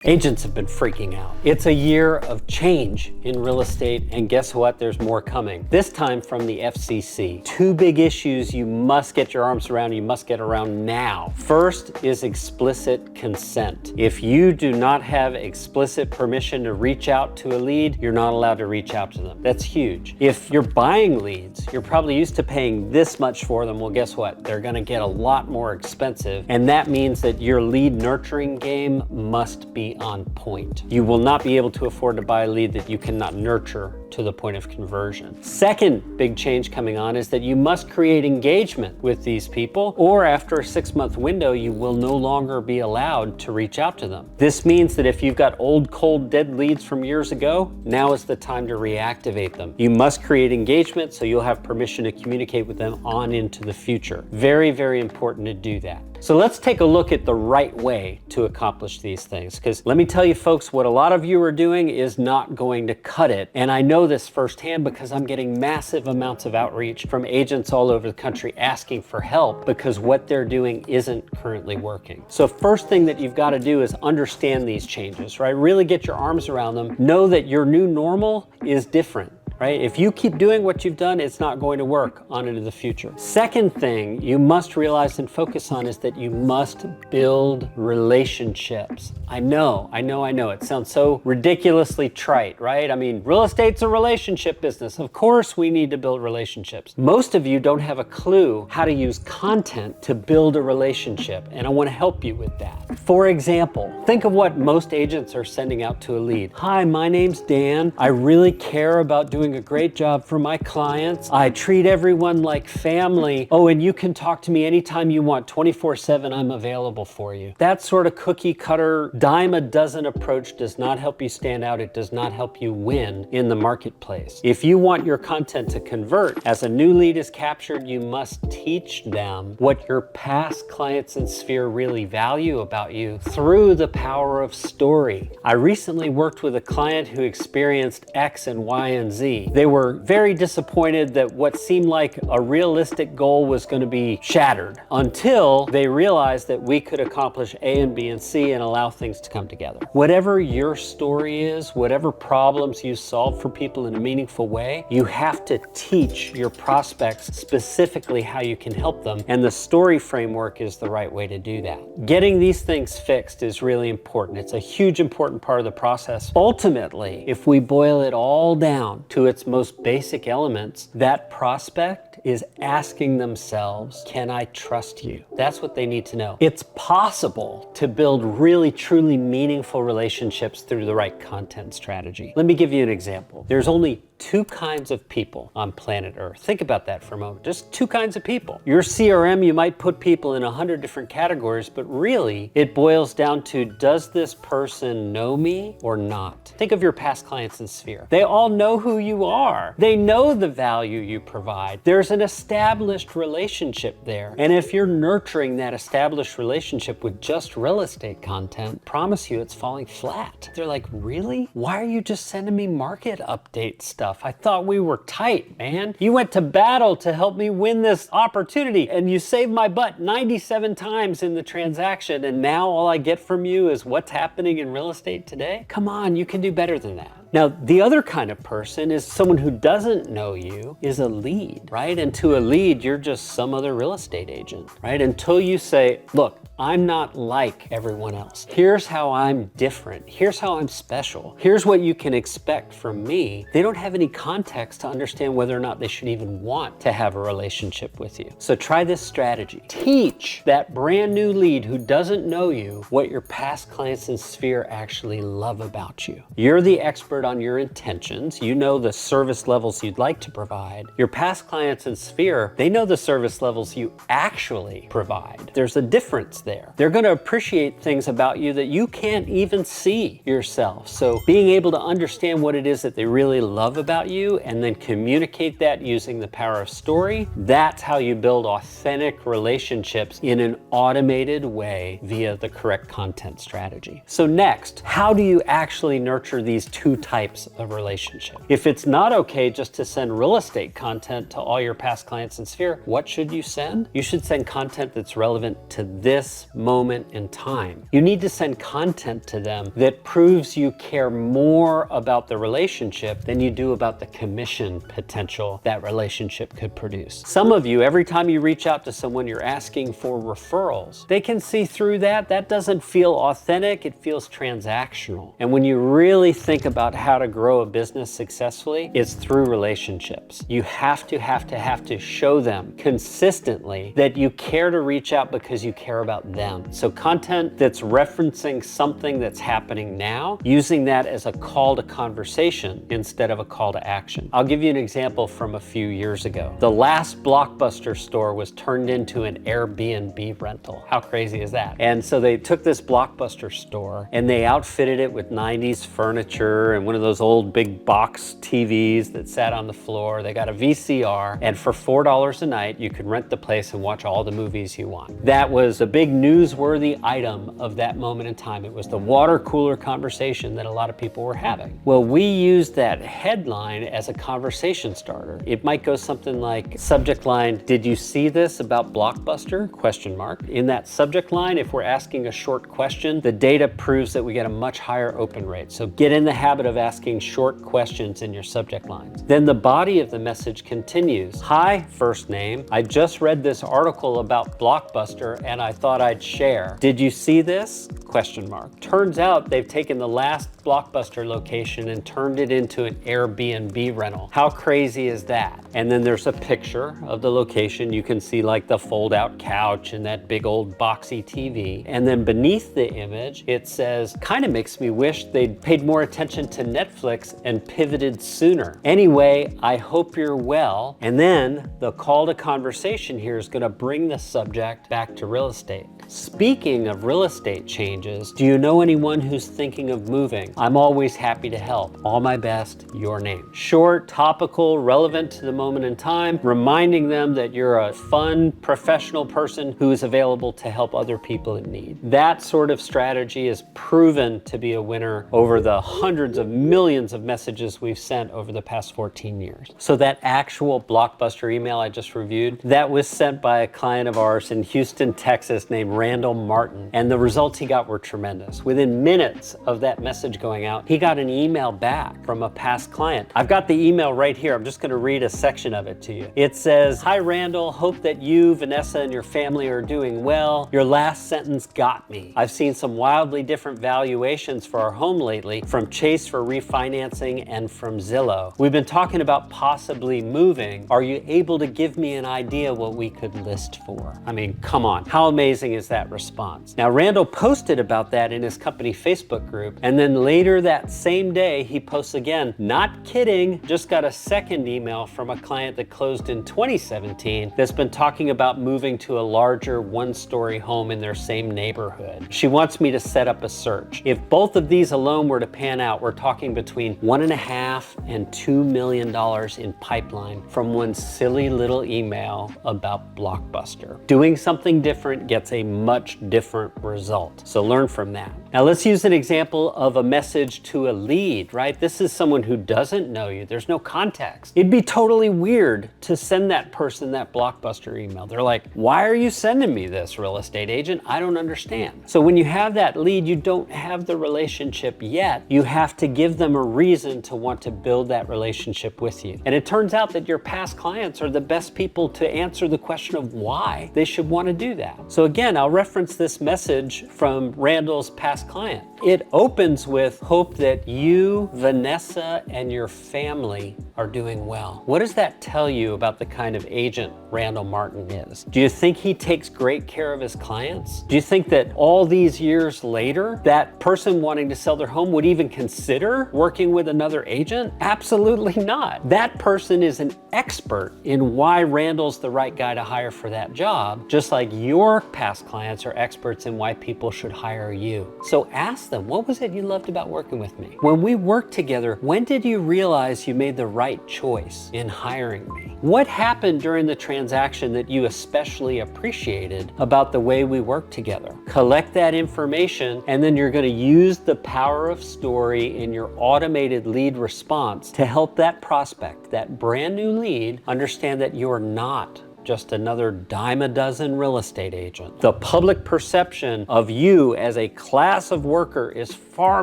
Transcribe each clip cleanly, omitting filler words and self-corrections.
Agents have been freaking out. It's a year of change in real estate, and guess what? There's more coming. This time from the FCC. Two big issues you must get your arms around, you must get around now. First is explicit consent. If you do not have explicit permission to reach out to a lead, you're not allowed to reach out to them. That's huge. If you're buying leads, you're probably used to paying this much for them. Well, guess what? They're gonna get a lot more expensive, and that means that your lead nurturing game must be on point. You will not be able to afford to buy a lead that you cannot nurture to the point of conversion. Second big change coming on is that you must create engagement with these people, or after a 6-month window, you will no longer be allowed to reach out to them. This means that if you've got old, cold, dead leads from years ago, now is the time to reactivate them. You must create engagement so you'll have permission to communicate with them on into the future. Very, very important to do that. So let's take a look at the right way to accomplish these things, because let me tell you folks, what a lot of you are doing is not going to cut it. And I know this firsthand because I'm getting massive amounts of outreach from agents all over the country asking for help because what they're doing isn't currently working. So first thing that you've got to do is understand these changes, right? Really get your arms around them. Know that your new normal is different. Right? If you keep doing what you've done, it's not going to work on into the future. Second thing you must realize and focus on is that you must build relationships. I know. It sounds so ridiculously trite, right? I mean, real estate's a relationship business. Of course we need to build relationships. Most of you don't have a clue how to use content to build a relationship, and I want to help you with that. For example, think of what most agents are sending out to a lead. Hi, my name's Dan. I really care about doing a great job for my clients. I treat everyone like family. Oh, and you can talk to me anytime you want, 24/7, I'm available for you. That sort of cookie cutter, dime a dozen approach does not help you stand out. It does not help you win in the marketplace. If you want your content to convert, as a new lead is captured, you must teach them what your past clients and sphere really value about you through the power of story. I recently worked with a client who experienced X and Y and Z. They were very disappointed that what seemed like a realistic goal was going to be shattered until they realized that we could accomplish A and B and C and allow things to come together. Whatever your story is, whatever problems you solve for people in a meaningful way, you have to teach your prospects specifically how you can help them, and the story framework is the right way to do that. Getting these things fixed is really important. It's a huge important part of the process. Ultimately, if we boil it all down to its most basic elements, that prospect is asking themselves, can I trust you? That's what they need to know. It's possible to build really, truly meaningful relationships through the right content strategy. Let me give you an example. There's only two kinds of people on planet Earth. Think about that for a moment. Just two kinds of people. Your CRM, you might put people in 100 different categories, but really it boils down to, does this person know me or not? Think of your past clients in Sphere. They all know who you are. They know the value you provide. There's an established relationship there. And if you're nurturing that established relationship with just real estate content, promise you it's falling flat. They're like, really? Why are you just sending me market update stuff? I thought we were tight, man. You went to battle to help me win this opportunity, and you saved my butt 97 times in the transaction, and now all I get from you is what's happening in real estate today? Come on, you can do better than that. Now, the other kind of person is someone who doesn't know you, is a lead, right? And to a lead, you're just some other real estate agent, right? Until you say, look, I'm not like everyone else. Here's how I'm different. Here's how I'm special. Here's what you can expect from me. They don't have any context to understand whether or not they should even want to have a relationship with you. So try this strategy. Teach that brand new lead who doesn't know you what your past clients in Sphere actually love about you. You're the expert on your intentions. You know the service levels you'd like to provide. Your past clients in Sphere, they know the service levels you actually provide. There's a difference there. They're going to appreciate things about you that you can't even see yourself. So being able to understand what it is that they really love about you and then communicate that using the power of story, that's how you build authentic relationships in an automated way via the correct content strategy. So next, how do you actually nurture these two types of relationships. If it's not okay just to send real estate content to all your past clients in Sphere, what should you send? You should send content that's relevant to this moment in time. You need to send content to them that proves you care more about the relationship than you do about the commission potential that relationship could produce. Some of you, every time you reach out to someone, you're asking for referrals. They can see through that. That doesn't feel authentic. It feels transactional. And when you really think about how to grow a business successfully, it's through relationships. You have to show them consistently that you care to reach out because you care about them. So content that's referencing something that's happening now, using that as a call to conversation instead of a call to action. I'll give you an example from a few years ago. The last Blockbuster store was turned into an Airbnb rental. How crazy is that? And so they took this Blockbuster store and they outfitted it with 90s furniture and one of those old big box TVs that sat on the floor. They got a VCR, and for $4 a night, you could rent the place and watch all the movies you want. That was a big newsworthy item of that moment in time. It was the water cooler conversation that a lot of people were having. Well, we used that headline as a conversation starter. It might go something like, subject line, "Did you see this about Blockbuster?" Question mark. In that subject line, if we're asking a short question, the data proves that we get a much higher open rate. So get in the habit of asking short questions in your subject lines. Then the body of the message continues. "Hi, first name. I just read this article about Blockbuster and I thought I'd share. Did you see this?" Question mark. Turns out they've taken the last Blockbuster location and turned it into an Airbnb rental. How crazy is that? And then there's a picture of the location. You can see like the fold-out couch and that big old boxy TV. And then beneath the image, it says, "Kind of makes me wish they'd paid more attention to Netflix and pivoted sooner. Anyway, I hope you're well." And then the call to conversation here is going to bring the subject back to real estate. Speaking of real estate changes, do you know anyone who's thinking of moving? I'm always happy to help. All my best, your name. Short, topical, relevant to the moment in time, reminding them that you're a fun, professional person who is available to help other people in need. That sort of strategy is proven to be a winner over the hundreds of millions of messages we've sent over the past 14 years. So that actual Blockbuster email I just reviewed, that was sent by a client of ours in Houston, Texas named Randall Martin. And the results he got were tremendous. Within minutes of that message going out, he got an email back from a past client. I've got the email right here. I'm just going to read a section of it to you. It says, "Hi Randall, hope that you, Vanessa, and your family are doing well. Your last sentence got me. I've seen some wildly different valuations for our home lately, from Chase for refinancing and from Zillow. We've been talking about possibly moving. Are you able to give me an idea what we could list for?" I mean, come on. How amazing is that response? Now, Randall posted about that in his company Facebook group, and then later that same day, he posts again, "Not kidding, just got a second email from a client that closed in 2017 that's been talking about moving to a larger one-story home in their same neighborhood. She wants me to set up a search. If both of these alone were to pan out, we're talking between $1.5 and $2 million in pipeline from one silly little email about Blockbuster. Doing something different gets a much different result. So learn from that. Now let's use an example of a message to a lead, right? This is someone who doesn't know you. There's no context. It'd be totally weird to send that person that Blockbuster email. They're like, "Why are you sending me this, real estate agent? I don't understand." So when you have that lead, you don't have the relationship yet. You have to give them a reason to want to build that relationship with you. And it turns out that your past clients are the best people to answer the question of why they should want to do that. So again, I'll reference this message from Randall's past client. It opens with, "Hope that you, Vanessa, and your family are doing well." What does that tell you about the kind of agent Randall Martin is? Do you think he takes great care of his clients? Do you think that all these years later, that person wanting to sell their home would even consider working with another agent? Absolutely not. That person is an expert in why Randall's the right guy to hire for that job, just like your past clients are experts in why people should hire you. So ask them, what was it you loved about working with me? When we worked together, when did you realize you made the right right choice in hiring me? What happened during the transaction that you especially appreciated about the way we work together? Collect that information, and then you're going to use the power of story in your automated lead response to help that prospect, that brand new lead, understand that you're not just another dime a dozen real estate agent. The public perception of you as a class of worker is far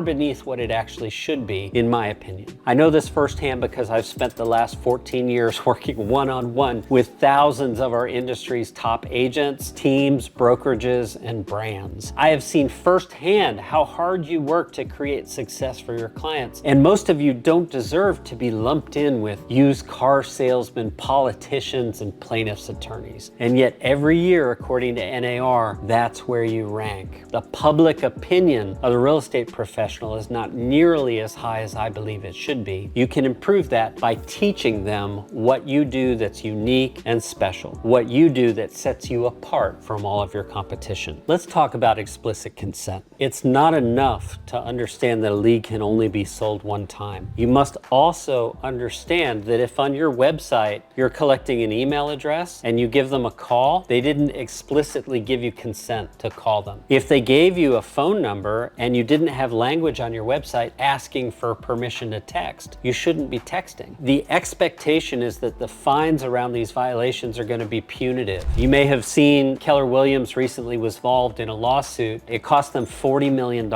beneath what it actually should be, in my opinion. I know this firsthand because I've spent the last 14 years working one-on-one with thousands of our industry's top agents, teams, brokerages, and brands. I have seen firsthand how hard you work to create success for your clients, and most of you don't deserve to be lumped in with used car salesmen, politicians, and plaintiffs' attorneys. And yet every year, according to NAR, that's where you rank. The public opinion of the real estate professional is not nearly as high as I believe it should be. You can improve that by teaching them what you do that's unique and special, what you do that sets you apart from all of your competition. Let's talk about explicit consent. It's not enough to understand that a lead can only be sold one time. You must also understand that if on your website you're collecting an email address and you give them a call, they didn't explicitly give you consent to call them. If they gave you a phone number and you didn't have language on your website asking for permission to text, you shouldn't be texting. The expectation is that the fines around these violations are going to be punitive. You may have seen Keller Williams recently was involved in a lawsuit. It cost them $40 million.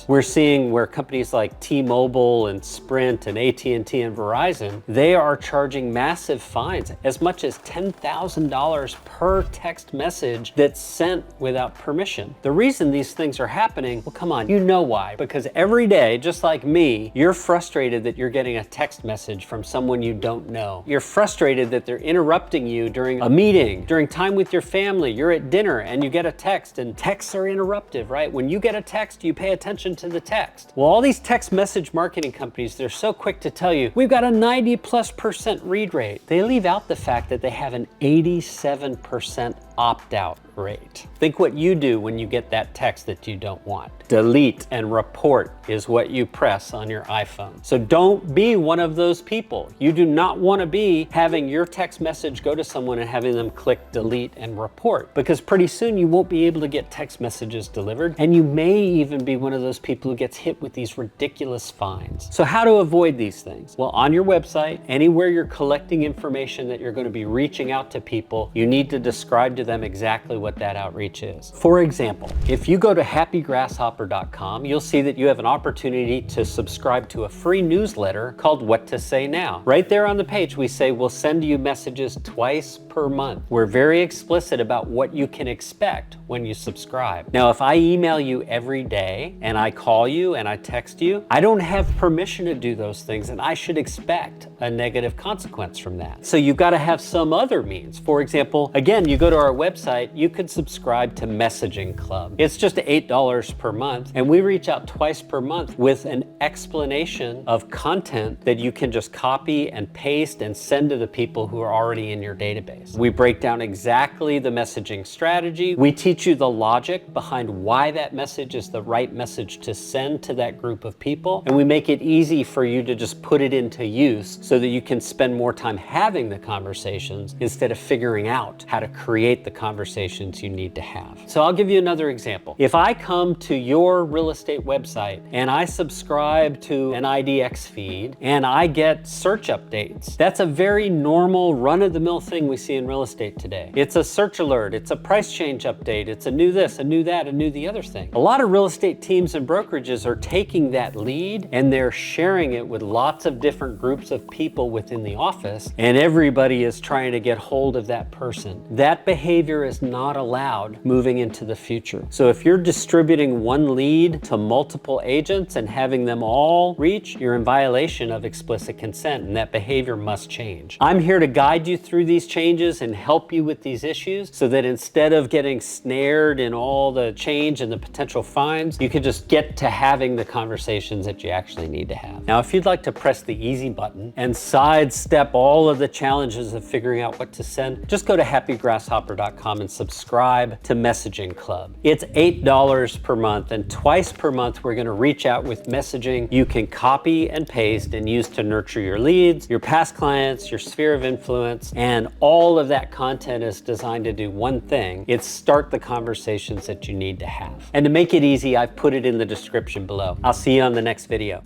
We're seeing where companies like T-Mobile and Sprint and AT&T and Verizon, they are charging massive fines, as much as $10,000 per text message that's sent without permission. The reason these things are happening, well, come on, you know why. Because every day, just like me, you're frustrated that you're getting a text message from someone you don't know. You're frustrated that they're interrupting you during a meeting, during time with your family. You're at dinner and you get a text, and texts are interruptive, right? When you get a text, you pay attention to the text. Well, all these text message marketing companies, they're so quick to tell you, we've got a 90+% read rate. They leave out the fact that they have an 87% opt-out rate. Think what you do when you get that text that you don't want. Delete and report is what you press on your iPhone. So don't be one of those people. You do not want to be having your text message go to someone and having them click delete and report, because pretty soon you won't be able to get text messages delivered, and you may even be one of those people who gets hit with these ridiculous fines. So how to avoid these things? Well, on your website, anywhere you're collecting information that you're going to be reaching out to people, you need to describe to them exactly what that outreach is. For example, if you go to happygrasshopper.com, you'll see that you have an opportunity to subscribe to a free newsletter called What to Say Now. Right there on the page, we say we'll send you messages twice per month. We're very explicit about what you can expect when you subscribe. Now, if I email you every day and I call you and I text you, I don't have permission to do those things, and I should expect a negative consequence from that. So you've got to have some other means. For example, again, you go to our website, you could subscribe to Messaging Club. It's just $8 per month, and we reach out twice per month with an explanation of content that you can just copy and paste and send to the people who are already in your database. We break down exactly the messaging strategy. We teach you the logic behind why that message is the right message to send to that group of people, and we make it easy for you to just put it into use so that you can spend more time having the conversations instead of figuring out how to create the conversations you need to have. So I'll give you another example. If I come to your real estate website and I subscribe to an IDX feed and I get search updates, that's a very normal run-of-the-mill thing we see in real estate today. It's a search alert, it's a price change update, it's a new this, a new that, a new the other thing. A lot of real estate teams and brokerages are taking that lead and they're sharing it with lots of different groups of people within the office, and everybody is trying to get hold of that person. That behavior is not allowed moving into the future. So if you're distributing one lead to multiple agents and having them all reach, you're in violation of explicit consent, and that behavior must change. I'm here to guide you through these changes and help you with these issues so that instead of getting snared in all the change and the potential fines, you can just get to having the conversations that you actually need to have. Now, if you'd like to press the easy button and and sidestep all of the challenges of figuring out what to send, just go to happygrasshopper.com and subscribe to Messaging Club. It's $8 per month, and twice per month we're gonna reach out with messaging you can copy and paste and use to nurture your leads, your past clients, your sphere of influence, and all of that content is designed to do one thing. It's start the conversations that you need to have. And to make it easy, I've put it in the description below. I'll see you on the next video.